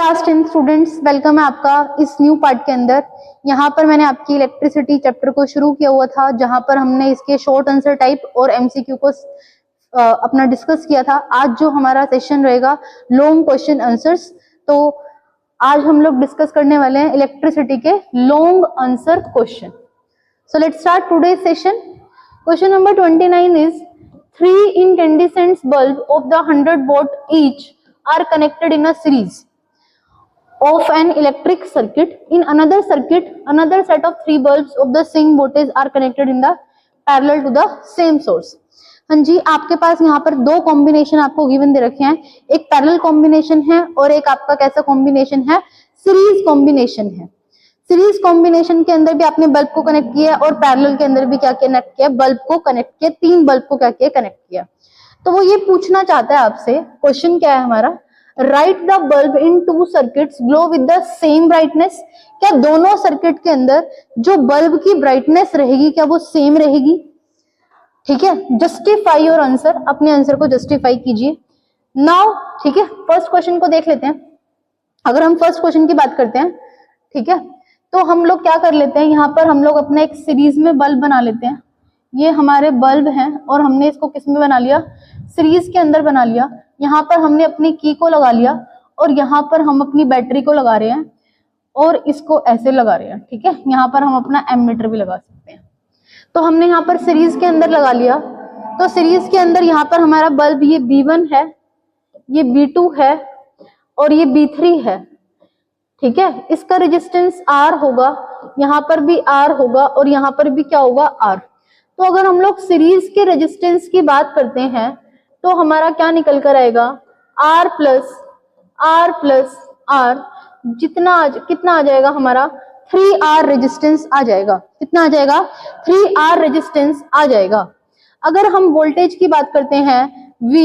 Class 10 students, welcome है आपका इस न्यू पार्ट के अंदर। यहाँ पर मैंने आपकी इलेक्ट्रिसिटी चैप्टर को शुरू किया हुआ था, जहां पर हमने इसके शॉर्ट आंसर टाइप और एमसीक्यू को अपना डिस्कस किया था। आज जो हमारा सेशन रहेगा लॉन्ग क्वेश्चन आंसर्स, तो आज हम लोग डिस्कस करने वाले हैं इलेक्ट्रिसिटी के long answer question. So let's start today session. Question number 29 is 3 incandescent bulb of the 100 watt each are connected in a series of an electric circuit. In another circuit, another set of 3 bulbs of the same voltage are connected in the parallel to the same source. हाँ जी, आपके पास यहाँ पर दो combination आपको given दे रखे हैं। एक parallel combination है और एक आपका कैसा कॉम्बिनेशन है, सीरीज कॉम्बिनेशन है। सीरीज कॉम्बिनेशन के अंदर भी आपने बल्ब को कनेक्ट किया और पैरेलल के अंदर भी क्या कनेक्ट किया, बल्ब को कनेक्ट किया। 3 बल्ब को क्या किया, कनेक्ट किया। तो वो ये पूछना चाहता है आपसे, क्वेश्चन क्या है हमारा, right the bulb in 2 circuits glow with the same brightness. क्या दोनों सर्किट के अंदर जो बल्ब की ब्राइटनेस रहेगी क्या वो सेम रहेगी? ठीक है, जस्टिफाई योर आंसर, अपने आंसर को जस्टिफाई कीजिए नाउ। ठीक है, फर्स्ट क्वेश्चन को देख लेते हैं। अगर हम फर्स्ट क्वेश्चन की बात करते हैं, ठीक है, तो हम लोग क्या कर लेते हैं, यहाँ पर हम लोग अपना एक सीरीज में बल्ब बना लेते हैं। ये हमारे बल्ब हैं और हमने इसको किस में बना लिया, सीरीज के अंदर बना लिया। यहाँ पर हमने अपनी की को लगा लिया और यहाँ पर हम अपनी बैटरी को लगा रहे हैं और इसको ऐसे लगा रहे हैं। ठीक है, यहाँ पर हम अपना एमीटर भी लगा सकते हैं। तो हमने यहाँ पर सीरीज के अंदर लगा लिया। तो सीरीज के अंदर यहाँ पर हमारा बल्ब ये B1 है, ये B2 है और ये B3 है। ठीक है, इसका रेजिस्टेंस R होगा, यहाँ पर भी R होगा और यहाँ पर भी क्या होगा, R। तो अगर हम लोग सीरीज के रेजिस्टेंस की बात करते हैं तो हमारा क्या निकल कर आएगा, R प्लस R कितना आ जाएगा हमारा, 3R रेजिस्टेंस आ जाएगा। कितना आ जाएगा, 3R रेजिस्टेंस आ जाएगा। अगर हम वोल्टेज की बात करते हैं V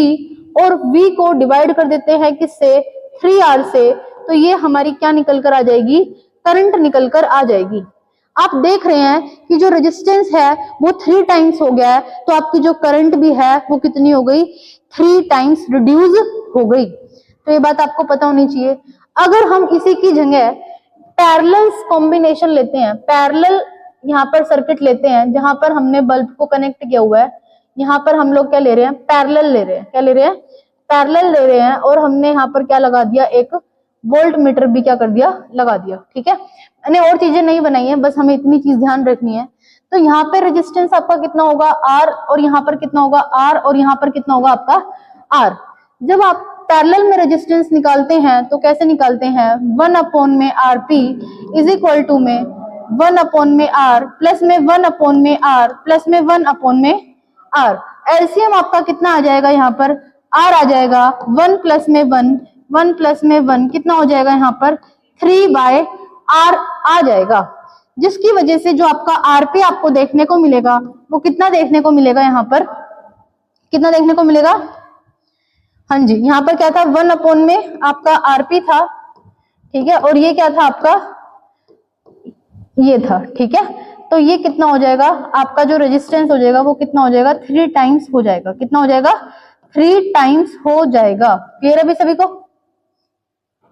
और V को डिवाइड कर देते हैं किससे, 3R से, तो ये हमारी क्या निकल कर आ जाएगी, करंट निकल कर आ जाएगी। आप देख रहे हैं कि जो रेजिस्टेंस है वो 3 टाइम्स हो गया है, तो आपकी जो करंट भी है वो कितनी हो गई, 3 टाइम्स रिड्यूस हो गई। तो ये बात आपको पता होनी चाहिए। अगर हम इसी की जगह पैरेलल कॉम्बिनेशन लेते हैं, पैरेलल यहाँ पर सर्किट लेते हैं जहां पर हमने बल्ब को कनेक्ट किया हुआ है, यहाँ पर हम लोग क्या ले रहे हैं, पैरेलल ले रहे हैं। क्या ले रहे हैं, पैरेलल ले रहे हैं और हमने यहाँ पर क्या लगा दिया, एक वोल्ट मीटर भी क्या कर दिया, लगा दिया। ठीक है, मैंने और चीजें नहीं बनाई है, बस हमें इतनी चीज ध्यान रखनी है। तो यहाँ पे रेजिस्टेंस आपका कितना होगा, R, और यहाँ पर कितना होगा, R, और यहाँ पर कितना होगा आपका R। जब आप पैरेलल में रेजिस्टेंस निकालते हैं तो कैसे निकालते हैं, 1/RP इज इक्वल टू में 1/R प्लस में 1/R प्लस में 1/R। एलसीएम आपका कितना आ जाएगा, यहाँ पर R आ जाएगा 1 प्लस में 1 प्लस में 1 कितना हो जाएगा, यहाँ पर 3/R आ जाएगा। जिसकी वजह से जो आपका RP आपको देखने को मिलेगा वो कितना देखने को मिलेगा, यहाँ पर कितना देखने को मिलेगा, हाँ जी, यहाँ पर क्या था, 1 में आपका RP था। ठीक है, और ये क्या था आपका, ये था। ठीक है, तो ये कितना हो जाएगा, आपका जो रेजिस्टेंस हो जाएगा वो कितना हो जाएगा, 3 टाइम्स हो जाएगा। कितना हो जाएगा, 3 टाइम्स हो जाएगा। क्लियर है अभी सभी को?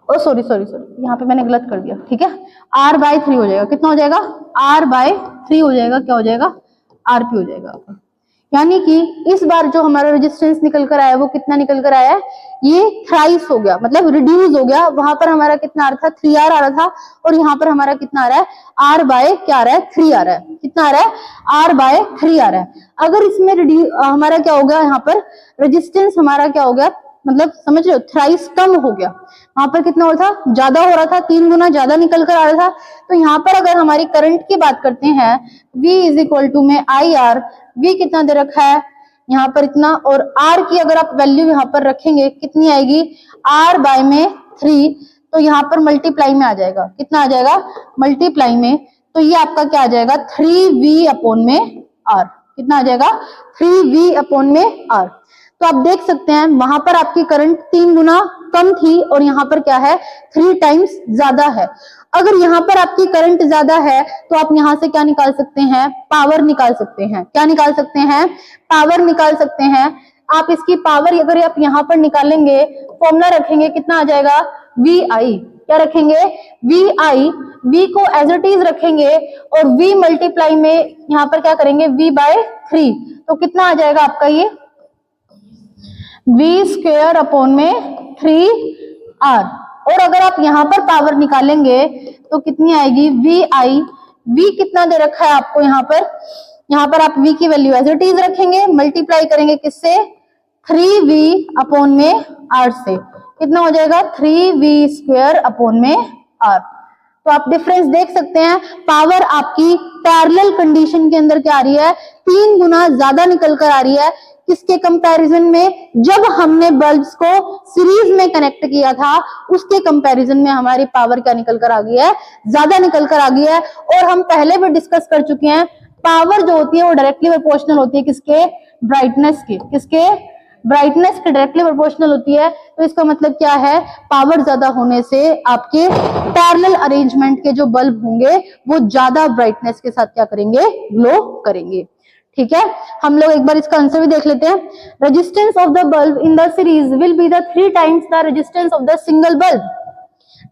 ओ सॉरी, यहाँ पे मैंने गलत कर दिया। ठीक है, R/3 हो जाएगा। कितना हो जाएगा, R/3 हो जाएगा। क्या हो जाएगा, RP हो जाएगा। यानी कि इस बार जो हमारा रेजिस्टेंस निकल कर आया वो कितना निकल कर आया है, ये थ्राइस हो गया, मतलब रिड्यूस हो गया। वहां पर हमारा कितना आ रहा था, 3R आ रहा था, और यहाँ पर हमारा कितना आ रहा है, R/क्या आ रहा है, 3 आ रहा है। कितना आ रहा है, R/3 आ रहा है। अगर इसमें हमारा क्या हो गया, यहाँ पर रेजिस्टेंस हमारा क्या हो गया, मतलब समझ रहे हो, थ्राइस कम हो गया। वहां पर कितना हो रहा था, ज्यादा हो रहा था, 3 गुना ज्यादा निकल कर आ रहा था। तो यहाँ पर अगर हमारी करंट की बात करते हैं, V इज इक्वल टू में IR, V कितना दे रखा है यहाँ पर इतना, और R की अगर आप वैल्यू यहाँ पर रखेंगे कितनी आएगी, R/3, तो यहाँ पर मल्टीप्लाई में आ जाएगा। कितना आ जाएगा, मल्टीप्लाई में, तो ये आपका क्या आ जाएगा, 3V/R। कितना आ जाएगा, 3V/R। तो आप देख सकते हैं वहां पर आपकी करंट 3 गुना कम थी और यहाँ पर क्या है, 3 टाइम्स ज्यादा है। अगर यहाँ पर आपकी करंट ज्यादा है तो आप यहाँ से क्या निकाल सकते हैं, पावर निकाल सकते हैं। क्या निकाल सकते हैं, पावर निकाल सकते हैं। आप इसकी पावर अगर आप यहाँ पर निकालेंगे, फॉर्मूला रखेंगे, कितना आ जाएगा, VI। क्या रखेंगे, वी आई, वी को एज इट इज रखेंगे और वी मल्टीप्लाई में यहाँ पर क्या करेंगे, वी बाय 3, तो कितना आ जाएगा आपका ये वी स्क्वायर अपॉन में 3r। और अगर आप यहाँ पर पावर निकालेंगे तो कितनी आएगी, वी आई, वी कितना दे रखा है आपको यहाँ पर आप v की वैल्यू एज इट इज रखेंगे, मल्टीप्लाई करेंगे किससे, 3v अपॉन में r से, कितना हो जाएगा 3v स्क्वायर अपॉन में r। तो आप डिफरेंस देख सकते हैं, पावर आपकी पैरेलल कंडीशन के अंदर क्या आ रही है, 3 गुना ज्यादा निकल कर आ रही है, किसके कंपैरिजन में, जब हमने बल्ब्स को सीरीज में कनेक्ट किया था उसके कंपैरिजन में हमारी पावर क्या निकल कर आ गई है, ज्यादा निकल कर आ गई है। और हम पहले भी डिस्कस कर चुके हैं, पावर जो होती है वो डायरेक्टली प्रोपोर्शनल होती है किसके, ब्राइटनेस के, किसके, ब्राइटनेस के डायरेक्टली प्रोपोर्शनल होती है। तो इसका मतलब क्या है, पावर ज्यादा होने से आपके पैरेलल अरेंजमेंट के जो बल्ब होंगे वो ज्यादा ब्राइटनेस के साथ क्या करेंगे, ग्लो करेंगे। ठीक है, हम लोग एक बार इसका आंसर भी देख लेते हैं। Resistance of the bulb in the series will be the 3 times the resistance of the single bulb.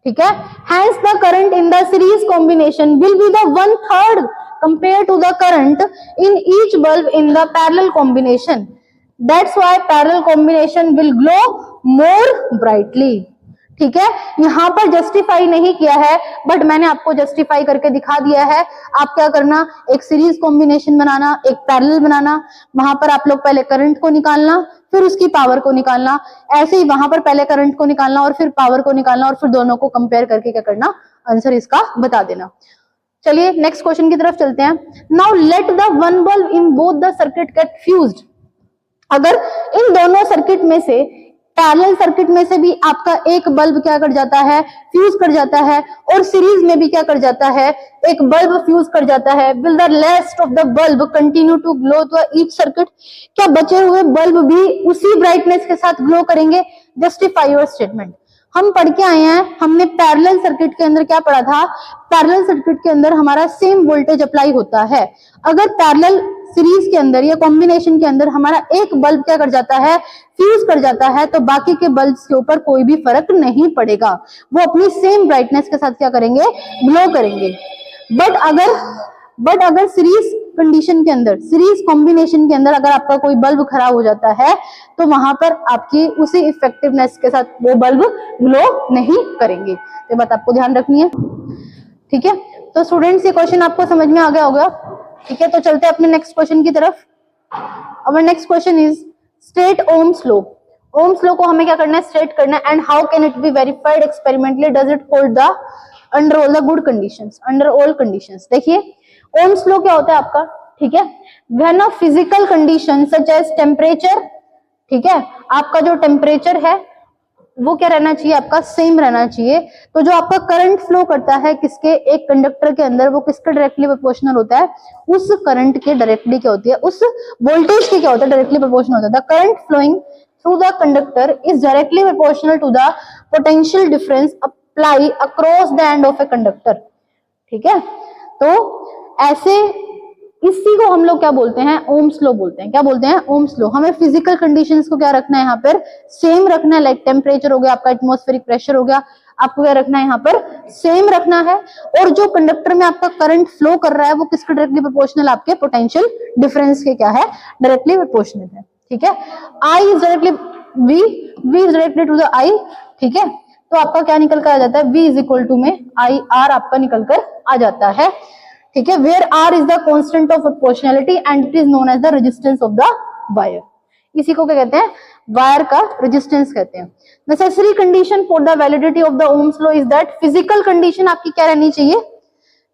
ठीक है, hence the current in the series combination will be the 1/3 compared to the current in each bulb in the parallel combination. That's why parallel combination will glow more brightly. ठीक है, यहाँ पर justify नहीं किया है but मैंने आपको justify करके दिखा दिया है। आप क्या करना, एक सीरीज कॉम्बिनेशन बनाना, एक पैरेलल बनाना, वहां पर आप लोग पहले करंट को निकालना फिर उसकी पावर को निकालना, ऐसे ही वहां पर पहले करंट को निकालना और फिर पावर को निकालना और फिर दोनों को कंपेयर करके क्या करना, आंसर इसका बता देना। चलिए नेक्स्ट क्वेश्चन की तरफ चलते हैं। Now let the one bulb in both the circuit get fused. अगर इन दोनों सर्किट में से, पैरेलल सर्किट में से भी आपका एक बल्ब क्या कर जाता है, फ्यूज कर जाता है, और सीरीज में भी क्या कर जाता है, एक बल्ब फ्यूज कर जाता है, will the rest of the bulb continue to glow to each circuit. क्या बचे हुए बल्ब भी उसी ब्राइटनेस के साथ ग्लो करेंगे? Justify your statement. हम पढ़ के आए हैं, हमने पैरेलल सर्किट के अंदर क्या पढ़ा था, पैरेलल सर्किट के अंदर हमारा सेम वोल्टेज अप्लाई होता है। अगर पैरेलल सीरीज के अंदर या कॉम्बिनेशन के अंदर हमारा एक बल्ब क्या कर जाता है, फ्यूज कर जाता है, तो बाकी के बल्ब्स के ऊपर कोई भी फर्क नहीं पड़ेगा, वो अपनी सेम ब्राइटनेस के साथ क्या करेंगे, ग्लो करेंगे। बट अगर सीरीज कंडीशन के अंदर, सीरीज कॉम्बिनेशन के अंदर अगर आपका कोई बल्ब खराब हो जाता है तो वहां पर आपकी उसी इफेक्टिवनेस के साथ वो बल्ब ग्लो नहीं करेंगे। तो बात आपको ध्यान रखनी है। ठीक है, तो स्टूडेंट्स ये क्वेश्चन आपको समझ में आ गया होगा। ठीक है, तो चलते हैं अपने नेक्स्ट क्वेश्चन की तरफ। Our next question is state Ohm's law. Ohm's law को हमें क्या करना है, स्टेट करना है। And how can it be verified experimentally, does it hold the under all the good conditions, under all conditions. देखिए ओम्स लॉ क्या होता है आपका, ठीक है, when a physical condition such as temperature, ठीक है, आपका जो टेम्परेचर है वो क्या रहना चाहिए, आपका सेम रहना चाहिए। तो जो आपका करंट फ्लो करता है किसके, एक कंडक्टर के अंदर, वो किसके डायरेक्टली प्रोपोर्शनल होता है, उस करंट के डायरेक्टली क्या होती है, उस वोल्टेज के क्या होता है, डायरेक्टली प्रोपोर्शनल होता है। The current flowing through the conductor is directly proportional to the potential difference apply across the end of a conductor. ठीक है, तो ऐसे इसी को हम लोग क्या बोलते हैं, ओम्स लॉ बोलते हैं। क्या बोलते हैं, ओम्स लॉ। हमें फिजिकल कंडीशंस को क्या रखना है, यहाँ पर सेम रखना है। लाइक टेम्परेचर हो गया, आपका एटमॉस्फेरिक प्रेशर हो गया, आपको क्या रखना है, यहाँ पर सेम रखना है। और जो कंडक्टर में आपका करंट फ्लो कर रहा है वो किसके डायरेक्टली प्रोपोर्शनल, आपके पोटेंशियल डिफरेंस के क्या है, डायरेक्टली प्रोपोर्शनल है। ठीक है, I is directly V is directly to the I. ठीक है, तो आपका क्या निकल कर आ जाता है, v इज इक्वल टू में आई आर आपका निकल कर आ जाता है। ठीक है, where R is the constant of proportionality and it is known as the resistance of the wire. इसी को क्या कहते हैं, वायर का रेजिस्टेंस कहते हैं। Necessary condition for the validity of the Ohm's law is that physical condition आपकी क्या रहनी चाहिए,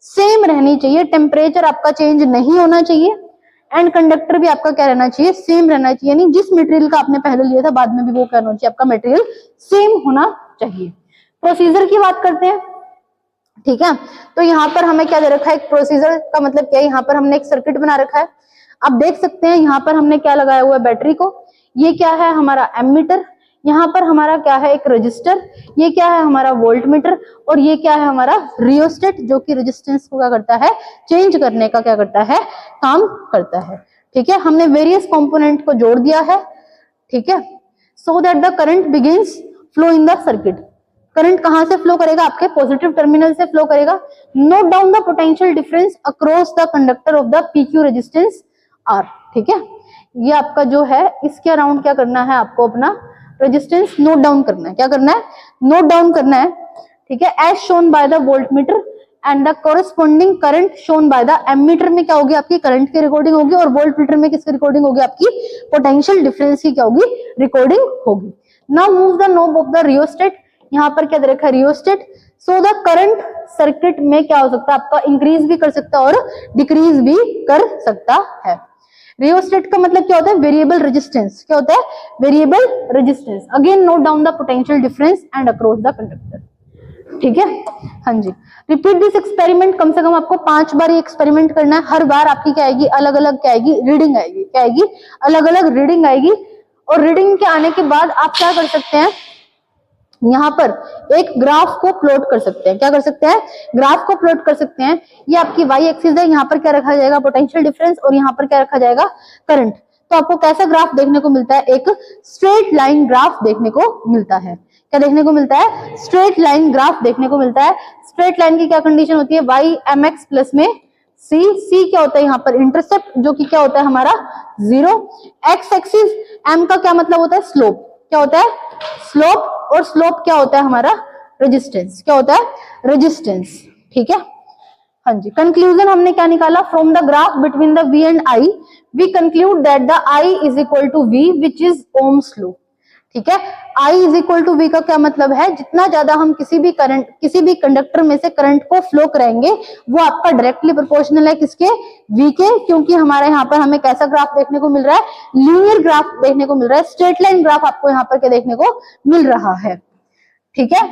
सेम रहनी चाहिए, टेम्परेचर आपका चेंज नहीं होना चाहिए, एंड कंडक्टर भी आपका क्या रहना चाहिए, सेम रहना चाहिए। यानी जिस मटेरियल का आपने पहले लिया था बाद में भी वो क्या होना चाहिए, आपका मटेरियल सेम होना चाहिए। प्रोसीजर की बात करते हैं। ठीक है, तो यहाँ पर हमें क्या दे रखा है, एक प्रोसीजर का मतलब क्या है, यहाँ पर हमने एक सर्किट बना रखा है। आप देख सकते हैं यहाँ पर हमने क्या लगाया हुआ है, बैटरी को। ये क्या है, हमारा एमीटर। यहाँ पर हमारा क्या है, एक रजिस्टर। ये क्या है, हमारा वोल्ट मीटर। और ये क्या है, हमारा रियोस्टेट, जो कि रेजिस्टेंस को क्या करता है, चेंज करने का क्या करता है, काम करता है। ठीक है, हमने वेरियस कंपोनेंट को जोड़ दिया है। ठीक है, so that the current begins flow in the circuit. Current कहां से फ्लो करेगा, आपके पॉजिटिव टर्मिनल से फ्लो करेगा। Note down the potential difference across the conductor of the PQ resistance R। ठीक है, ये आपका जो है इसके अराउंड क्या करना है, आपको अपना रेजिस्टेंस नोट डाउन करना है। क्या करना है, नोट डाउन करना है। ठीक है, as shown by the voltmeter and the corresponding current shown by the ammeter में क्या होगी, आपकी करंट की रिकॉर्डिंग होगी, और वोल्टमीटर में किसकी रिकॉर्डिंग होगी, आपकी पोटेंशियल डिफरेंस की क्या होगी, रिकॉर्डिंग होगी। Now move the knob of the rheostat, यहाँ पर क्या दे रखा है, rheostat. So the current circuit में क्या हो सकता है, आपका इंक्रीज भी कर सकता है और डिक्रीज भी कर सकता है। रियोस्टेट का मतलब क्या होता है, वेरिएबल रेजिस्टेंस। क्या होता है, variable resistance. Again note down the potential difference and across the conductor. ठीक है, हाँ जी, रिपीट दिस एक्सपेरिमेंट, कम से कम आपको 5 बार ये एक्सपेरिमेंट करना है। हर बार आपकी क्या आएगी, अलग अलग क्या आएगी, रीडिंग आएगी। क्या आएगी, अलग अलग रीडिंग आएगी। और रीडिंग के आने के बाद आप क्या कर सकते हैं, यहाँ पर एक ग्राफ को प्लॉट कर सकते हैं। क्या कर सकते हैं, ग्राफ को प्लॉट कर सकते हैं। ये आपकी वाई एक्सिस है, यहाँ पर क्या रखा जाएगा, पोटेंशियल डिफरेंस, और यहाँ पर क्या रखा जाएगा, करंट। तो आपको कैसा ग्राफ देखने को मिलता है, एक स्ट्रेट लाइन ग्राफ देखने को मिलता है। क्या देखने को मिलता है, स्ट्रेट लाइन ग्राफ देखने को मिलता है। स्ट्रेट लाइन की क्या कंडीशन होती है, वाई mx प्लस में सी क्या होता है, यहाँ पर इंटरसेप्ट जो कि क्या होता है हमारा 0। एक्स एक्सिस, m का क्या मतलब होता है, स्लोप। क्या होता है, स्लोप, और स्लोप क्या होता है हमारा, रेजिस्टेंस। क्या होता है, रेजिस्टेंस। ठीक है, हाँ जी। कंक्लूजन हमने क्या निकाला, from the graph between the V and I we conclude that the I is equal to V which is Ohm's law. ठीक है, I is equal to V का क्या मतलब है, जितना ज्यादा हम किसी भी कंडक्टर में से करंट को फ्लो कराएंगे वो आपका डायरेक्टली प्रोपोर्शनल है किसके, V के। क्योंकि हमारे यहाँ पर हमें कैसा ग्राफ देखने को मिल रहा है, लीनियर ग्राफ देखने को मिल रहा है, स्ट्रेट लाइन ग्राफ आपको यहाँ पर क्या देखने को मिल रहा है। ठीक है,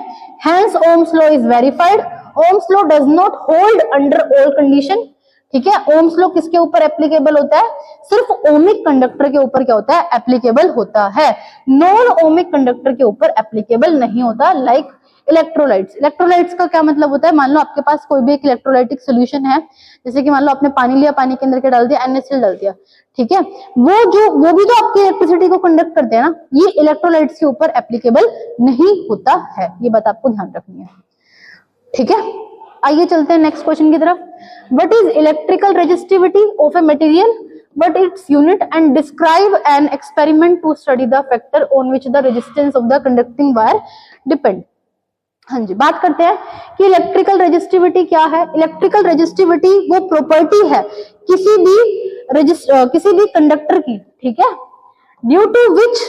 hence Ohm's law is verified. Ohm's law does not hold under all condition. ठीक है, ओम्स लॉ किसके ऊपर एप्लीकेबल होता है, सिर्फ ओमिक कंडक्टर के ऊपर क्या होता है, एप्लीकेबल होता है। नॉन ओमिक कंडक्टर के ऊपर एप्लीकेबल नहीं होता, लाइक इलेक्ट्रोलाइट्स। इलेक्ट्रोलाइट्स का क्या मतलब होता है, मान लो आपके पास कोई भी एक इलेक्ट्रोलाइटिक सोल्यूशन है, जैसे कि मान लो आपने पानी लिया, पानी के अंदर क्या डाल दिया, NaCl डाल दिया। ठीक है, वो भी तो आपकी इलेक्ट्रिसिटी को कंडक्ट करते हैं ना, ये इलेक्ट्रोलाइट्स के ऊपर एप्लीकेबल नहीं होता है। ये बात आपको ध्यान रखनी है। ठीक है, आइए चलते हैं नेक्स्ट क्वेश्चन की तरफ। What is electrical resistivity of a material, what its unit, and describe an experiment to study the factor on which the resistance of the conducting wire depend. हाँ जी, बात करते हैं कि इलेक्ट्रिकल रेजिस्टिविटी क्या है। इलेक्ट्रिकल रेजिस्टिविटी वो property है किसी भी कंडक्टर की, ठीक है, due to which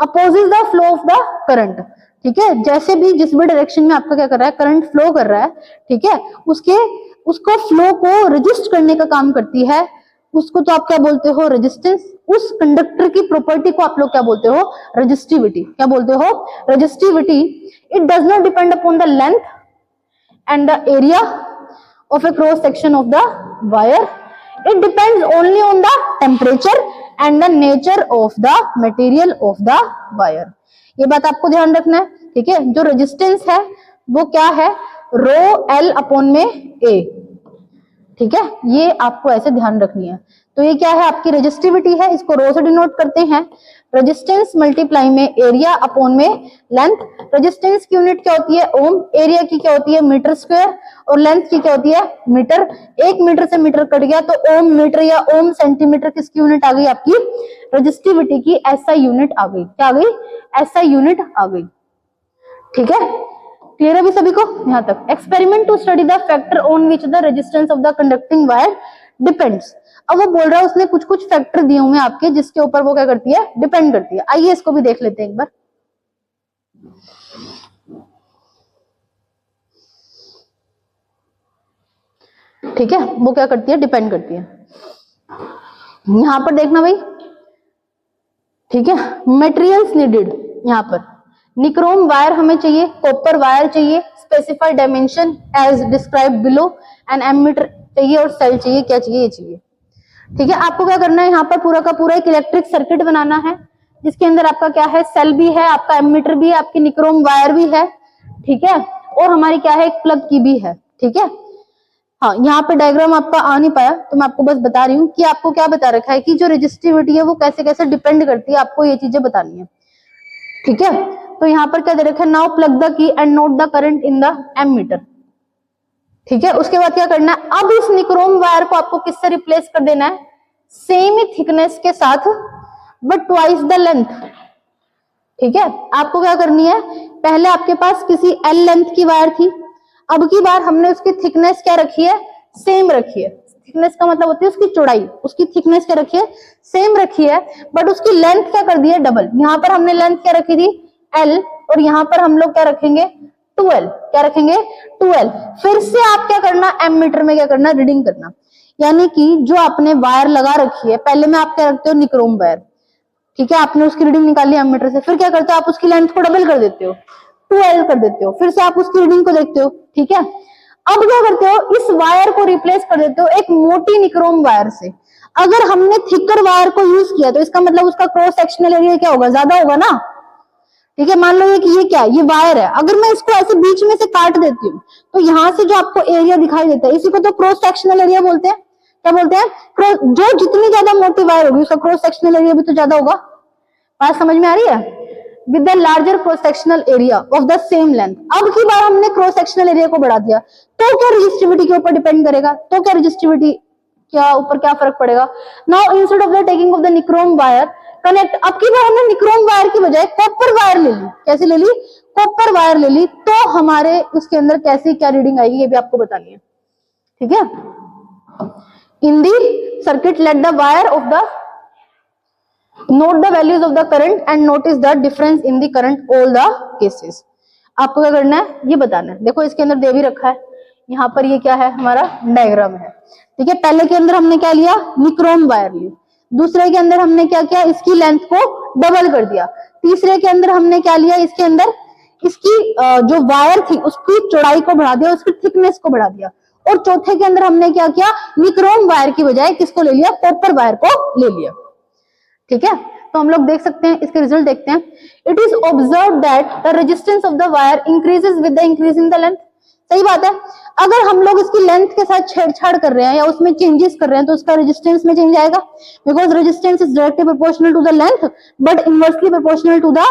opposes the flow of the current. ठीक है, जैसे भी जिस भी डायरेक्शन में आपका क्या कर रहा है, करंट फ्लो कर रहा है, ठीक है, उसको फ्लो को रजिस्ट करने का काम करती है, उसको तो आप क्या बोलते हो, रेजिस्टेंस। उस कंडक्टर की प्रॉपर्टी को आप लोग क्या बोलते हो, रेजिस्टिविटी। क्या बोलते हो, resistivity. It does not depend upon the length and the area of A cross section of the wire, it depends only on the temperature and the nature of the material of the wire. ये बात आपको ध्यान रखना है। ठीक है, जो resistance है वो क्या है, रो L अपॉन में A। ठीक है, ये आपको ऐसे ध्यान रखनी है। तो ये क्या है, आपकी रेजिस्टिविटी है, इसको रो से डिनोट करते हैं। रेजिस्टेंस मल्टीप्लाई में एरिया अपॉन में लेंथ। रेजिस्टेंस की यूनिट क्या होती है, ओम। एरिया की क्या होती है, मीटर स्क्वायर। और लेंथ की क्या होती है, मीटर। 1 मीटर से मीटर कट गया तो ओम मीटर या ओम सेंटीमीटर किसकी यूनिट आ गई, आपकी रेजिस्टिविटी की SI यूनिट आ गई। क्या आ गई, SI यूनिट आ गई। ठीक है, क्लियर है अभी सभी को यहां तक। Experiment to study the factor on which the resistance of the conducting wire depends. अब वो बोल रहा है, उसने कुछ कुछ फैक्टर दिए हुए आपके जिसके ऊपर वो क्या करती है, डिपेंड करती है। आइए इसको भी देख लेते हैं एक बार। ठीक है, वो क्या करती है, डिपेंड करती है। यहां पर देखना भाई, ठीक है, मटेरियल्स नीडेड। यहाँ पर निक्रोम वायर हमें चाहिए, कॉपर वायर चाहिए, specified dimension as describe below, and ammeter चाहिए, और सेल चाहिए। क्या चाहिए, ये चाहिए। ठीक है, आपको क्या करना है, यहाँ पर पूरा का पूरा एक इलेक्ट्रिक सर्किट बनाना है जिसके अंदर आपका क्या है, सेल भी है, आपका एमीटर भी है, आपकी निक्रोम वायर भी है। ठीक है, और हमारी क्या है, एक प्लग की भी है। ठीक है, हाँ, यहाँ पे डायग्राम आपका आ नहीं पाया तो मैं आपको बस बता रही हूँ कि आपको क्या बता रखा है कि जो रेजिस्टिविटी है वो कैसे कैसे डिपेंड करती है, आपको ये चीजें बतानी है। ठीक है, तो यहाँ पर क्या दे रखा है, now plug the key and note the current in the ammeter. ठीक है, उसके बाद क्या करना है, अब इस निक्रोम वायर को आपको किससे रिप्लेस कर देना है, सेम ही थिकनेस के साथ बट ट्वाइस द लेंथ। ठीक है, आपको क्या करनी है, पहले आपके पास किसी एल लेंथ की वायर थी, अब की बार हमने उसकी थिकनेस क्या रखी है, सेम रखी है। थिकनेस का मतलब होती है उसकी चौड़ाई, उसकी थिकनेस क्या रखी है, सेम रखी है, बट उसकी लेंथ क्या कर दी है, डबल। यहाँ पर हमने लेंथ क्या रखी थी, एल, और यहाँ पर हम लोग क्या रखेंगे, 12। क्या रखेंगे, 12। फिर से आप क्या करना, एमीटर में क्या करना, रीडिंग करना। यानी कि जो आपने वायर लगा रखी है, पहले में आप क्या रखते हो, निक्रोम वायर। ठीक है, आपने उसकी रीडिंग निकाली एमीटर से, फिर क्या करते हो, आप उसकी लेंथ को डबल कर देते हो, 12 कर देते हो, फिर से आप उसकी रीडिंग को देखते हो। ठीक है, अब क्या करते हो, इस वायर को रिप्लेस कर देते हो एक मोटी निक्रोम वायर से। अगर हमने थिकर वायर को यूज किया तो इसका मतलब उसका क्रॉस सेक्शनल एरिया क्या होगा, ज्यादा होगा ना। ठीक है, मान लो ये कि ये क्या है, ये वायर है, अगर मैं इसको ऐसे बीच में से काट देती हूँ तो यहाँ से जो आपको एरिया दिखाई देता है, इसी को तो क्रॉस सेक्शनल एरिया बोलते हैं। क्या बोलते हैं, जो जितनी ज्यादा मोटी वायर होगी उसका क्रॉस सेक्शनल एरिया भी तो ज्यादा होगा। बात समझ में आ रही है, with the larger cross sectional area of the same length. अब की बार हमने क्रॉस सेक्शनल एरिया को बढ़ा दिया, तो क्या रेजिस्टिविटी के ऊपर डिपेंड करेगा, तो क्या रेजिस्टिविटी क्या ऊपर क्या फर्क पड़ेगा। Now instead of the taking of the nichrome wire connect, अब की बार हमने निक्रोम वायर की बजाय कॉपर वायर ले ली। कैसे ले ली, कॉपर वायर ले ली, तो हमारे उसके अंदर कैसी क्या रीडिंग आएगी ये भी आपको बतानी है। ठीक है, in the circuit let the wire of the note the values of the current and notice the difference in the current all the cases. आपको क्या करना है, ये बताना है। देखो इसके अंदर दे भी रखा है, यहाँ पर ये क्या है, हमारा डायग्राम है। ठीक है, पहले के अंदर हमने क्या लिया, निक्रोम वायर ली, दूसरे के अंदर हमने क्या किया, इसकी लेंथ को डबल कर दिया, तीसरे के अंदर हमने क्या लिया, इसके अंदर इसकी जो वायर थी उसकी चौड़ाई को बढ़ा दिया, उसकी थिकनेस को बढ़ा दिया, और चौथे के अंदर हमने क्या किया, निक्रोम वायर की बजाय किसको ले लिया, कॉपर वायर को ले लिया। ठीक है, तो हम लोग देख सकते हैं, इसके रिजल्ट देखते हैं। It is observe that the resistance of the wire increases with the increase in the length. सही बात है, अगर हम लोग इसकी लेंथ के साथ छेड़छाड़ कर रहे हैं या उसमें चेंजेस कर रहे हैं तो उसका रेजिस्टेंस में चेंज आएगा, because resistance is directly proportional to the length but inversely proportional to the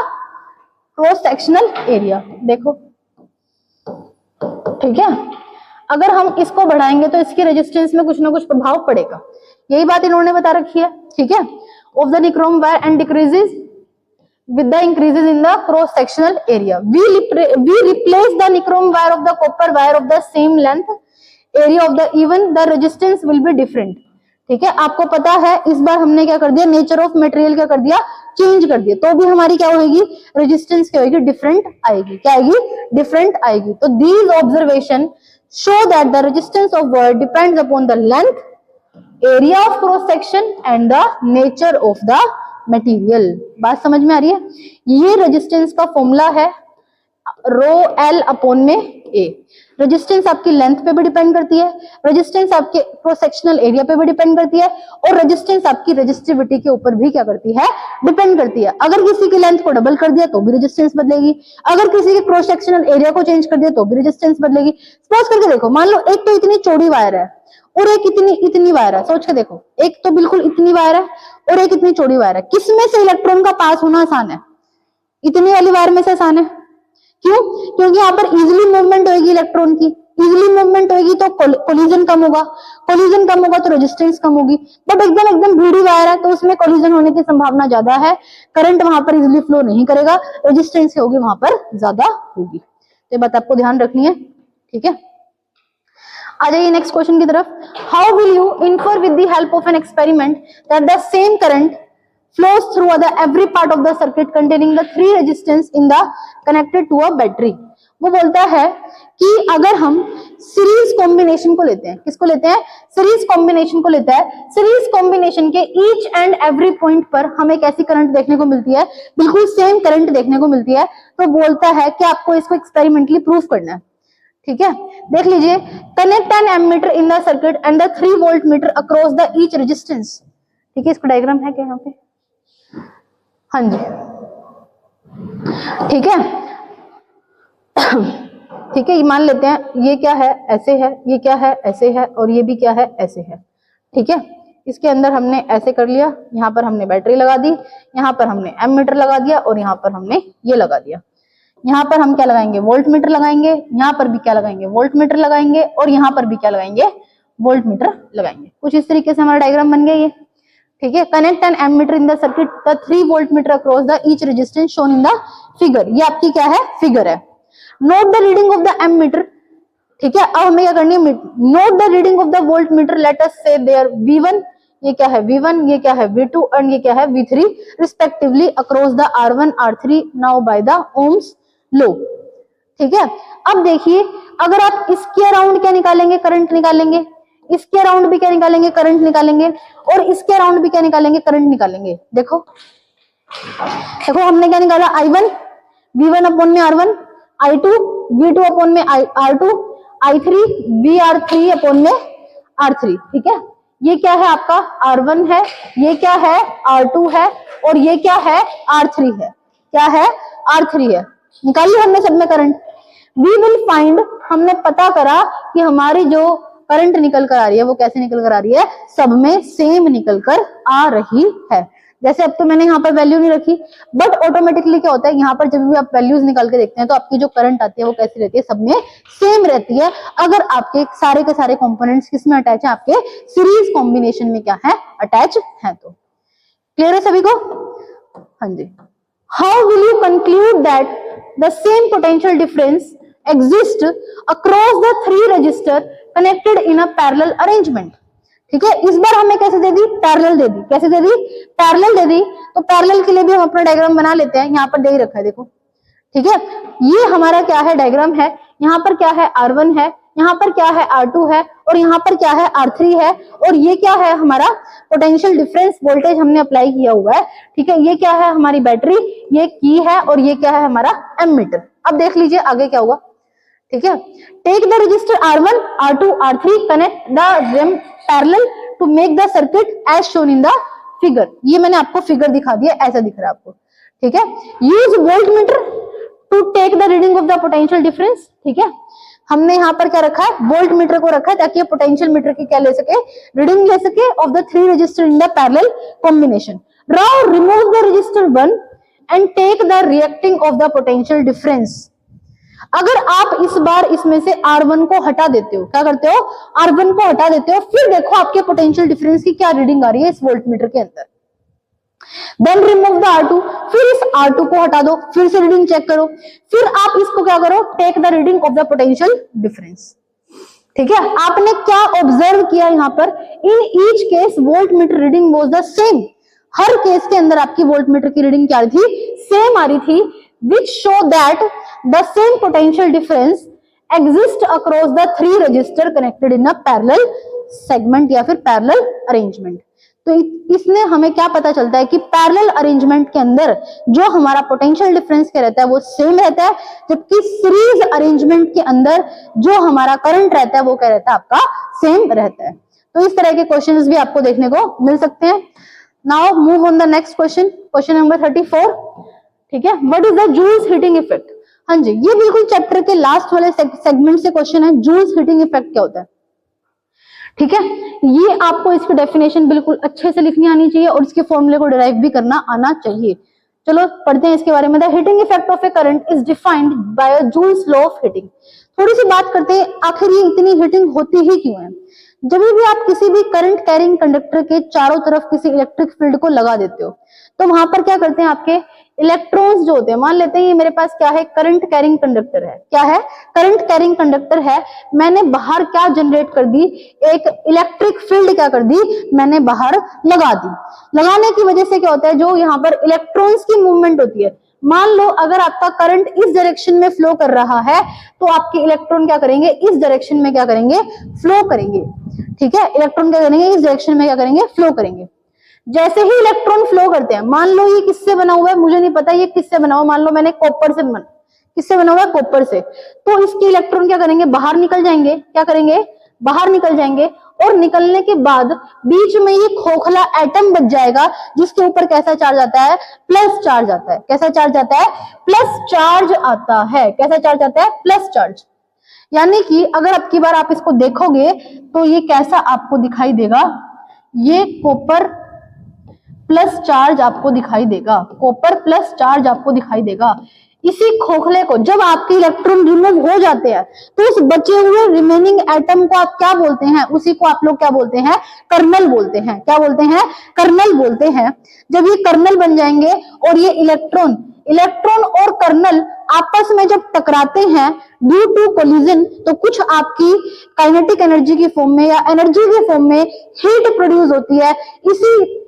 cross sectional area. देखो, ठीक है, अगर हम इसको बढ़ाएंगे तो इसकी रेजिस्टेंस में कुछ ना कुछ प्रभाव पड़ेगा, यही बात इन्होंने बता रखी है। ठीक है, of the nichrome wire and decreases with the increases in the cross sectional area. We replace the nichrome wire of the copper wire of the same length area of the even the resistance will be different. ठीक है, आपको पता है इस बार हमने क्या कर दिया, नेचर ऑफ मटेरियल क्या कर दिया, चेंज कर दिया, तो भी हमारी क्या होगी, रेजिस्टेंस क्या होगी, डिफरेंट आएगी। क्या आएगी, डिफरेंट आएगी। तो these observation show that the resistance of wire depends upon the length, area of cross section and the nature of the material. बात समझ में आ रही है, ये रेजिस्टेंस का फॉर्मूला है रो एल अपॉन में ए। रेजिस्टेंस आपकी लेंथ पे भी डिपेंड करती है, रेजिस्टेंस आपके क्रॉस सेक्शनल एरिया पे भी डिपेंड करती है, और रेजिस्टेंस आपकी रेजिस्टिविटी के ऊपर भी क्या करती है, डिपेंड करती है। अगर किसी की लेंथ को डबल कर दिया तो भी रेजिस्टेंस बदलेगी, अगर किसी के क्रॉस सेक्शनल एरिया को चेंज कर दिया तो भी रेजिस्टेंस बदलेगी। सपोज करके देखो, मान लो एक तो इतनी चौड़ी वायर है और एक इतनी वायर है, सोच के देखो, एक तो बिल्कुल इतनी वायर है और एक इतनी चौड़ी वायर है, किसमें से इलेक्ट्रॉन का पास होना आसान है, इतनी वाली वायर में से आसान है। क्यों, क्योंकि यहाँ पर इजिली मूवमेंट होगी इलेक्ट्रॉन की, इजिली मूवमेंट होगी तो कोलिजन कम होगा, कोलिजन कम होगा तो रेजिस्टेंस कम होगी। बट एकदम बूढ़ी वायर है तो उसमें कोलिजन होने की संभावना ज्यादा है, करंट वहां पर इजिली फ्लो नहीं करेगा, रेजिस्टेंस होगी वहां पर ज्यादा होगी। तो ये बात आपको ध्यान रखनी है। ठीक है, आ जाइए नेक्स्ट क्वेश्चन की तरफ। How will you infer with the help of an experiment that the same current flows through the every part of the circuit containing the three resistance in the connected to a battery। वो बोलता है कि अगर हम series combination को लेते हैं, किसको लेते हैं, सीरीज कॉम्बिनेशन को लेता है, सीरीज कॉम्बिनेशन के ईच एंड एवरी पॉइंट पर हमें एक ऐसी करंट देखने को मिलती है, बिल्कुल सेम करंट देखने को मिलती है, तो बोलता है कि आपको इसको एक्सपेरिमेंटली प्रूफ करना है। ठीक है, देख लीजिए, connect an ammeter in the circuit and the 3 voltmeter across the each resistance. ठीक है, इसका डायग्राम है क्या यहाँ पे, हाँ जी, ठीक है। ठीक है, ये मान लेते हैं ये क्या है, ऐसे है, ये क्या है, ऐसे है, और ये भी क्या है, ऐसे है। ठीक है, इसके अंदर हमने ऐसे कर लिया, यहाँ पर हमने बैटरी लगा दी, यहाँ पर हमने एमीटर लगा दिया और यहाँ पर हमने ये लगा दिया। यहाँ पर हम क्या लगाएंगे, वोल्ट मीटर लगाएंगे, यहाँ पर भी क्या लगाएंगे, वोल्ट मीटर लगाएंगे, और यहाँ पर भी क्या लगाएंगे, वोल्ट मीटर लगाएंगे। कुछ इस तरीके से हमारा डायग्राम बन गया ये, ठीक है। Connect an ammeter in the circuit, the 3 voltmeter across the each resistance shown in the figure. ये आपकी क्या है, फिगर है। Note the reading of the ammeter, ठीक है। अब हमें क्या करनी है, note the reading of the voltmeter, let us say there V1, ये क्या है V1, ये क्या है V2 एंड ये क्या है V3 respectively across the R1 R3 now by the Ohm's law, ठीक है। अब देखिए, अगर आप इसके अराउंड क्या निकालेंगे, करंट निकालेंगे, इसके अराउंड भी क्या निकालेंगे, करंट निकालेंगे, और इसके अराउंड भी क्या निकालेंगे, करंट निकालेंगे। देखो हमने क्या निकाला, I1 V1 अपॉन में R1, I2 V2 अपॉन में R2, I3 VR3 अपॉन में R3, ठीक है। ये क्या है आपका R1 है, ये क्या है R2 है, और ये क्या है R3 है, क्या है R3 है। निकालिए हमने सब में करंट। वी विल फाइंड, हमने पता करा कि हमारी जो करंट निकल कर आ रही है वो कैसे निकल कर आ रही है, सब में सेम निकल कर आ रही है। जैसे अब तो मैंने यहाँ पर वैल्यू नहीं रखी, बट ऑटोमेटिकली क्या होता है, यहाँ पर जब भी आप वैल्यूज निकाल के देखते हैं तो आपकी जो करंट आती है वो कैसी रहती है, सब में सेम रहती है, अगर आपके सारे के सारे कंपोनेंट्स किस में अटैच है, आपके सीरीज कॉम्बिनेशन में क्या है, अटैच है। तो क्लियर है सभी को, हाँ जी। How will you conclude that the same potential difference exist across the 3 resistor connected in a parallel arrangement, ठीक है। इस बार हमें कैसे दे दी, पैरेलल दे दी। कैसे दे दी, पैरेलल दे दी। तो पैरेलल के लिए भी हम अपना डायग्राम बना लेते हैं, यहाँ पर दे ही रखा है देखो, ठीक है। ये हमारा क्या है, डायग्राम है। यहाँ पर क्या है, R1 है, यहाँ पर क्या है R2 है, और यहाँ पर क्या है R3 है, और ये क्या है हमारा पोटेंशियल डिफरेंस वोल्टेज हमने अप्लाई किया हुआ है, ठीक है। ये क्या है हमारी बैटरी, ये की है, और ये क्या है हमारा एमीटर। अब देख लीजिए आगे क्या हुआ, ठीक है। Take the resistor R1 R2 R3 connect the them parallel to make the circuit as shown in the figure. ये मैंने आपको फिगर दिखा दिया, ऐसा दिख रहा है आपको, ठीक है। Use voltmeter to take the reading of the potential difference, ठीक है। हमने यहाँ पर क्या रखा है, वोल्ट मीटर को रखा है ताकि पोटेंशियल मीटर की क्या ले सके, रीडिंग ले सके of the 3 resistor in the parallel combination. Now remove the resistor 1 and take the reading of the potential difference. अगर आप इस बार इसमें से R1 को हटा देते हो, क्या करते हो, R1 को हटा देते हो, फिर देखो आपके पोटेंशियल डिफरेंस की क्या रीडिंग आ रही है इस वोल्ट मीटर के अंदर। देन रिमूव द R2, फिर इस R2 को हटा दो, फिर से रीडिंग चेक करो, फिर आप इसको क्या करो, take the reading of the potential difference, ठीक है। आपने क्या ऑब्जर्व किया यहाँ पर, in each case voltmeter reading was the same. हर केस के अंदर आपकी वोल्ट मीटर की रीडिंग क्या आ रही थी, सेम आ रही थी, which show that the same potential difference exists across the 3 resistor connected in a parallel segment या फिर parallel arrangement। तो इसने हमें क्या पता चलता है कि पैरेलल अरेंजमेंट के अंदर जो हमारा पोटेंशियल डिफरेंस क्या रहता है वो सेम रहता है, जबकि सीरीज अरेंजमेंट के अंदर जो हमारा करंट रहता है वो क्या रहता है, आपका सेम रहता है। तो इस तरह के क्वेश्चंस भी आपको देखने को मिल सकते हैं। Now move on the next question, question number 34, ठीक है। What is the Joule's heating effect. हाँ जी, ये बिल्कुल चैप्टर के लास्ट वाले सेगमेंट से क्वेश्चन है, जूल्स हीटिंग इफेक्ट क्या होता है, ठीक है। ये आपको इसकी डेफिनेशन बिल्कुल अच्छे से लिखनी आनी चाहिए और इसके फॉर्मूले को डिराइव भी करना आना चाहिए। चलो पढ़ते हैं इसके बारे में। The heating effect of A current is defined by a joules law of heating. थोड़ी सी बात करते हैं, आखिर ये इतनी हीटिंग होती ही क्यों है। जब भी आप किसी भी करंट कैरिंग कंडक्टर के चारों तरफ किसी इलेक्ट्रिक फील्ड को लगा देते हो, तो वहां पर क्या करते हैं, आपके इलेक्ट्रॉन्स जो होते हैं, मान लेते हैं ये मेरे पास क्या है, करंट कैरिंग कंडक्टर है। क्या है, करंट कैरिंग कंडक्टर है। मैंने बाहर क्या जनरेट कर दी, एक इलेक्ट्रिक फील्ड क्या कर दी, मैंने बाहर लगा दी। लगाने की वजह से क्या होता है, जो यहाँ पर इलेक्ट्रॉन्स की मूवमेंट होती है, मान लो अगर आपका करंट इस डायरेक्शन में फ्लो कर रहा है तो आपके इलेक्ट्रॉन क्या करेंगे, इस डायरेक्शन में क्या करेंगे, फ्लो करेंगे, ठीक है। इलेक्ट्रॉन क्या करेंगे, इस डायरेक्शन में क्या करेंगे, फ्लो करेंगे। जैसे ही इलेक्ट्रॉन फ्लो करते हैं, मान लो ये किससे बना हुआ है, मुझे नहीं पता ये किससे बना हुआ, मान लो मैंने कॉपर से किससे बना हुआ है, कॉपर से, तो इसके इलेक्ट्रॉन क्या करेंगे, बाहर निकल जाएंगे। क्या करेंगे, बाहर निकल जाएंगे। और निकलने के बाद बीच में ये खोखला एटम बच जाएगा जिसके ऊपर कैसा चार्ज आता है, प्लस चार्ज आता है। कैसा चार्ज आता है, प्लस चार्ज आता है। कैसा चार्ज आता है, प्लस चार्ज। यानी कि अगर अब की बार आप इसको देखोगे तो ये कैसा आपको दिखाई देगा, ये कॉपर प्लस चार्ज आपको दिखाई देगा, कॉपर प्लस चार्ज आपको दिखाई देगा। इसी खोखले को जब आपके इलेक्ट्रॉन रिमूव हो जाते हैं तो उस बचे हुए रिमेनिंग एटम को आप क्या बोलते हैं, उसी को आप लोग क्या बोलते हैं, कर्नल बोलते हैं। क्या बोलते हैं, कर्नल बोलते हैं। जब ये कर्नल बन जाएंगे और ये इलेक्ट्रॉन और कर्नल आपस में जब टकराते हैं ड्यू टू कोलिजन, तो कुछ आपकी काइनेटिक एनर्जी की फॉर्म में या एनर्जी के फॉर्म में हीट प्रोड्यूस होती है।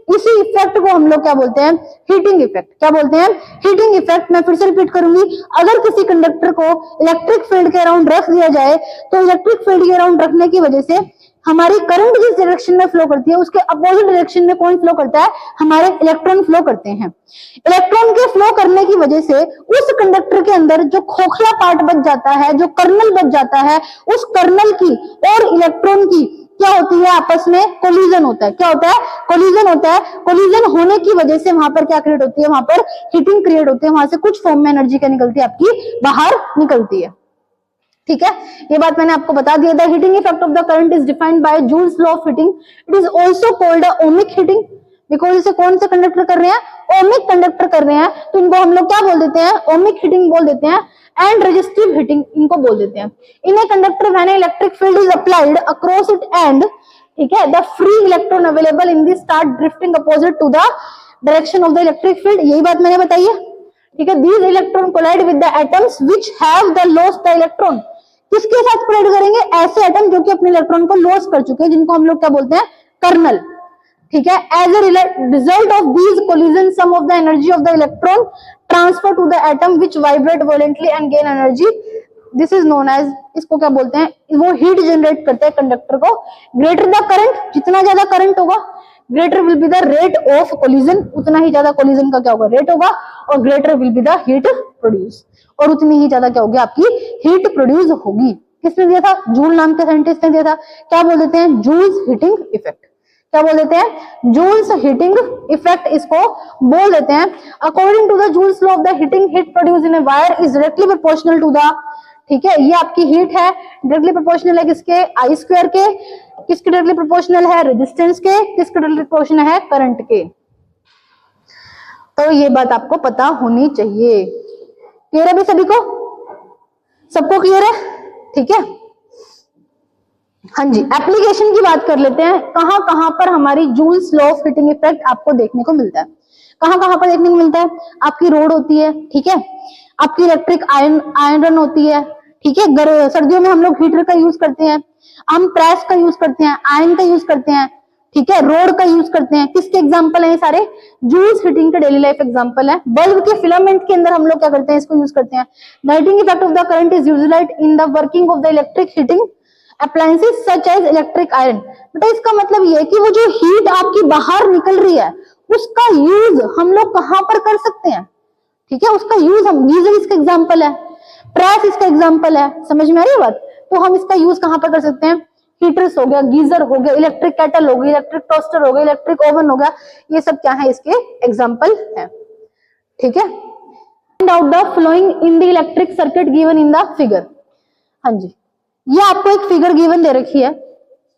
इसी इफेक्ट को हम लोग क्या बोलते हैं, हीटिंग इफेक्ट। क्या बोलते हैं, हीटिंग इफेक्ट। मैं फिर से रिपीट करूंगी, अगर किसी कंडक्टर को इलेक्ट्रिक फील्ड के अराउंड रख दिया जाए तो इलेक्ट्रिक फील्ड के अराउंड रखने की वजह से हमारी करंट जिस डायरेक्शन में फ्लो करती है उसके अपोजिट डायरेक्शन में कौन फ्लो करता है, हमारे इलेक्ट्रॉन फ्लो करते हैं। इलेक्ट्रॉन के फ्लो करने की वजह से उस कंडक्टर के अंदर जो खोखला पार्ट बच जाता है, जो कर्नल बच जाता है, उस कर्नल की और इलेक्ट्रॉन की क्या होती है, आपस में कोलिजन होता है। क्या होता है, कोलिजन होता है। कोलिजन होने की वजह से वहां पर क्या क्रिएट होती है, वहां पर हीटिंग क्रिएट होती है, वहां से कुछ फॉर्म में एनर्जी क्या निकलती है, आपकी बाहर निकलती है। ठीक है, ये बात मैंने आपको बता दिया था। Heating effect of the current is defined by joules law of heating. It is also called ohmic heating, because इसे कौन से कंडक्टर कर रहे हैं, ओमिक कंडक्टर कर रहे हैं, तो इनको हम लोग क्या बोल देते हैं, ओमिक हीटिंग बोल देते हैं। एंड रेजिस्टिव हीटिंग इनको बोल देते हैं। In a conductor when electric field is applied across it and, ठीक है, the free electron available in this start drifting opposite to the direction of the electric field. यही बात मैंने बताई है। ठीक है, these electron collide with the atoms which have the lost the electron. किसके साथ कोलाइड करेंगे, ऐसे एटम जो कि अपने इलेक्ट्रॉन को लॉस कर चुके हैं, जिनको हम लोग क्या बोलते हैं, कर्नल। ठीक है, as a result of these collision some of the energy of the electron transfer to the atom which vibrate violently and gain energy, this is known as, इसको क्या बोलते हैं, वो हीट जनरेट करते हैं कंडक्टर को। ग्रेटर द करंट, जितना ज्यादा करंट होगा, greater will be the rate of collision, उतना ही ज्यादा कोलिजन का क्या होगा, रेट होगा, और greater will be the heat produce, और उतनी ही ज्यादा क्या होगी, आपकी हीट प्रोड्यूस होगी। किसने दिया था, जूल नाम के साइंटिस्ट ने दिया था। क्या बोल देते हैं, जूल्स हीटिंग इफेक्ट। क्या बोल देते हैं, जूल्स हीटिंग इफेक्ट इसको बोल देते हैं। According to the Joule's law of the heating, heat produce in a wire is directly proportional to the, ठीक है, ये आपकी हीट है, डायरेक्टली प्रोपोर्शनल है किसके, आई स्क्वायर के। किसके डायरेक्टली प्रोपोर्शनल है, रेजिस्टेंस के। किसके डायरेक्टली प्रोपोर्शनल है, करंट के। तो ये बात आपको पता होनी चाहिए। क्लियर है भी सभी को, सबको क्लियर है, ठीक है। हाँ जी, एप्लीकेशन की बात कर लेते हैं। कहां कहां पर हमारी joules law of heating effect आपको देखने को मिलता है, कहां कहां पर देखने को मिलता है। आपकी रोड होती है, ठीक है, आपकी इलेक्ट्रिक आयरन होती है, ठीक है, सर्दियों में हम लोग हीटर का यूज करते हैं, हम प्रेस का यूज करते हैं, आयरन का यूज करते हैं, ठीक है, रोड का यूज करते हैं। किसके एग्जांपल है ये सारे, जूल्स हीटिंग के डेली लाइफ एग्जांपल है। बल्ब के फिलामेंट के अंदर हम लोग क्या करते हैं, इसको यूज करते हैं। The heating effect of the current is utilised in the working of the electric heating appliances such as electric iron. बेटा इसका मतलब ये है कि वो जो हीट आपकी बाहर निकल रही है उसका यूज हम लोग कहां पर कर सकते हैं, ठीक है, उसका यूज हम, गीजर इसका एग्जांपल है, प्रेस इसका एग्जांपल है, समझ में आ रही है बात। तो हम इसका यूज कहां पर कर सकते हैं, हीटर्स हो गया, गीजर हो गया, इलेक्ट्रिक केटल हो गई, इलेक्ट्रिक टोस्टर हो गया, इलेक्ट्रिक ओवन हो गया, ये सब क्या है, इसके एग्जांपल है। ठीक है, find out the flowing in the electric circuit given in the figure. हाँ जी, ये आपको एक फिगर गिवन दे रखी है,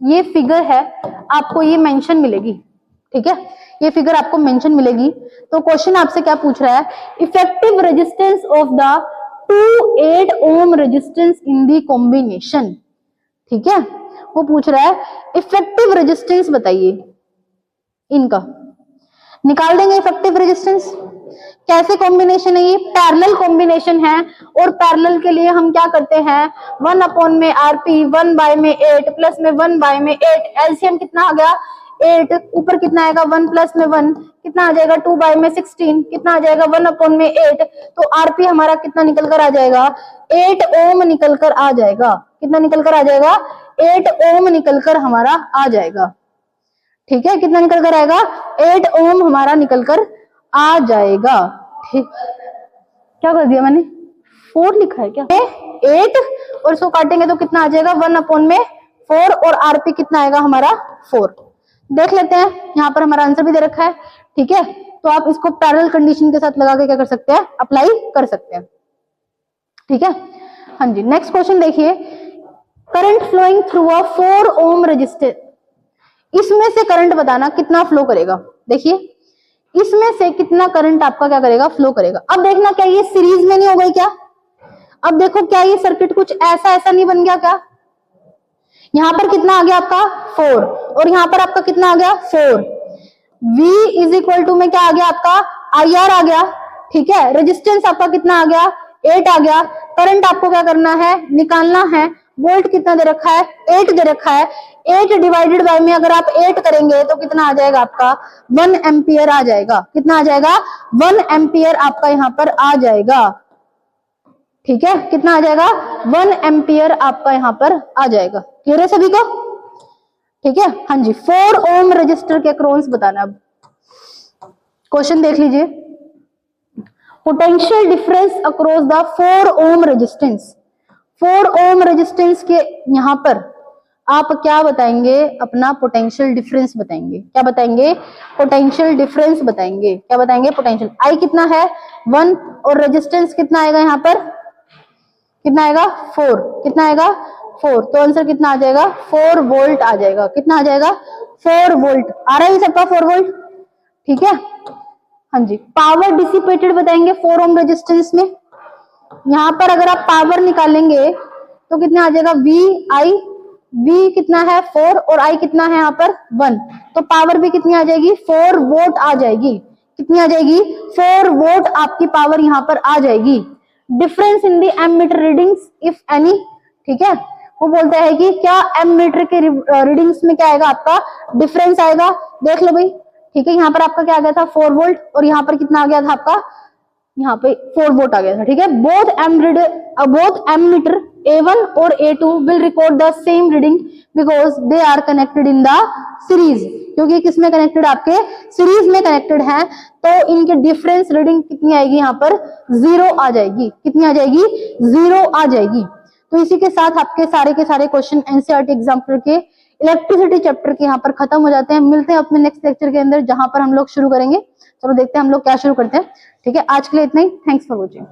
ये फिगर है, आपको ये मेंशन मिलेगी, ठीक है, ये फिगर आपको मेंशन मिलेगी। तो क्वेश्चन आपसे क्या पूछ रहा है, effective resistance of the 2 8 ohm resistance in the combination, ठीक है, वो पूछ रहा है इफेक्टिव रेजिस्टेंस बताइए इनका, निकाल देंगे इफेक्टिव रेजिस्टेंस। कैसे कॉम्बिनेशन है ये, पैरेलल कॉम्बिनेशन है, और पैरेलल के लिए हम क्या करते हैं, 1 में आरपी, 1 में 8 प्लस में 1 में 8, एलसीएम कितना आ गया 8, ऊपर कितना आएगा 1 प्लस में 1 कितना आ जाएगा 2 में 16, कितना आ जाएगा 1 में 8, तो आरपी हमारा कितना निकल कर आ जाएगा 8 ओम निकल कर आ जाएगा। कितना निकल कर आ जाएगा, 8 ओम निकल कर हमारा आ जाएगा। ठीक है, कितना निकल कर आएगा, 8 ओम हमारा निकल कर आ जाएगा। ठीक, क्या कर दिया मैंने, 4 लिखा है क्या, 8 और इसको काटेंगे तो कितना आ जाएगा 1 में 4, और आरपी कितना आएगा हमारा 4। देख लेते हैं, यहाँ पर हमारा आंसर भी दे रखा है, ठीक है, तो आप इसको पैरेलल कंडीशन के साथ लगा के क्या कर सकते हैं, अप्लाई कर सकते हैं। ठीक है, हाँ जी, नेक्स्ट क्वेश्चन देखिए, current flowing through a 4 ohm resistor, इसमें से करंट बताना कितना फ्लो करेगा। देखिए इसमें से कितना करंट आपका क्या करेगा, फ्लो करेगा। अब देखना क्या ये सीरीज में नहीं हो गई क्या? अब देखो क्या ये सर्किट कुछ ऐसा ऐसा नहीं बन गया क्या? यहां पर कितना आ गया आपका 4 और यहां पर आपका कितना आ गया 4। V इज इक्वल टू में क्या आ गया आपका IR आ गया, ठीक है। रेजिस्टेंस आपका कितना आ गया 8 आ गया। करंट आपको क्या करना है, निकालना है। वोल्ट कितना दे रखा है 8 दे रखा है। 8 डिवाइडेड बाय में अगर आप 8 करेंगे तो कितना आ जाएगा आपका 1 एम्पियर आ जाएगा। कितना आ जाएगा 1 एम्पियर आपका यहाँ पर आ जाएगा, ठीक है। कितना आ जाएगा 1 एम्पियर आपका यहाँ पर आ जाएगा। क्लियर है सभी को? ठीक है, हाँ जी। 4 ओम रजिस्टर के अक्रॉस बताना। अब क्वेश्चन देख लीजिए, potential difference across the 4 ohm resistance. 4 ohm resistance के यहाँ पर आप क्या बताएंगे, अपना पोटेंशियल डिफरेंस बताएंगे। क्या बताएंगे, पोटेंशियल डिफरेंस बताएंगे। क्या बताएंगे, पोटेंशियल। आई कितना है 1 और रेजिस्टेंस कितना आएगा यहाँ पर, कितना आएगा 4। कितना आएगा 4, तो आंसर कितना आ जाएगा 4 वोल्ट आ जाएगा। कितना आ जाएगा 4 वोल्ट आ रहा है सबका 4 वोल्ट, ठीक है। हाँ जी, पावर डिसिपेटेड बताएंगे 4 ओम रेजिस्टेंस में। यहाँ पर अगर आप पावर निकालेंगे तो कितना आ जाएगा V कितना है 4 और I कितना है यहाँ पर 1, तो पावर भी कितनी आ जाएगी 4 वोल्ट आ जाएगी। कितनी आ जाएगी 4 वोल्ट आपकी पावर यहाँ पर आ जाएगी। Difference in the ammeter readings if any, ठीक है। वो बोलता है कि क्या एमीटर के रीडिंग्स में क्या आएगा आपका डिफरेंस आएगा। देख लो भाई, ठीक है। यहाँ पर आपका क्या आ गया था 4 वोल्ट और यहाँ पर कितना आ गया था आपका, यहाँ पे 4 वोल्ट आ गया था, ठीक है। बोथ एमीटर A1 और A2 will record the same reading because they are connected in the series। क्योंकि किसमें कनेक्टेड, आपके सीरीज में कनेक्टेड है, तो इनके डिफरेंस रीडिंग कितनी आएगी यहाँ पर 0 आ जाएगी। कितनी आ जाएगी 0 आ जाएगी। तो इसी के साथ आपके सारे के सारे क्वेश्चन एनसीईआरटी एग्जाम्पल के इलेक्ट्रिसिटी चैप्टर के यहाँ पर खत्म हो जाते हैं। मिलते हैं अपने नेक्स्ट लेक्चर के अंदर, जहां पर हम लोग शुरू करेंगे। चलो देखते हैं हम लोग क्या शुरू करते हैं, ठीक है। आज के लिए इतना ही। Thanks for watching.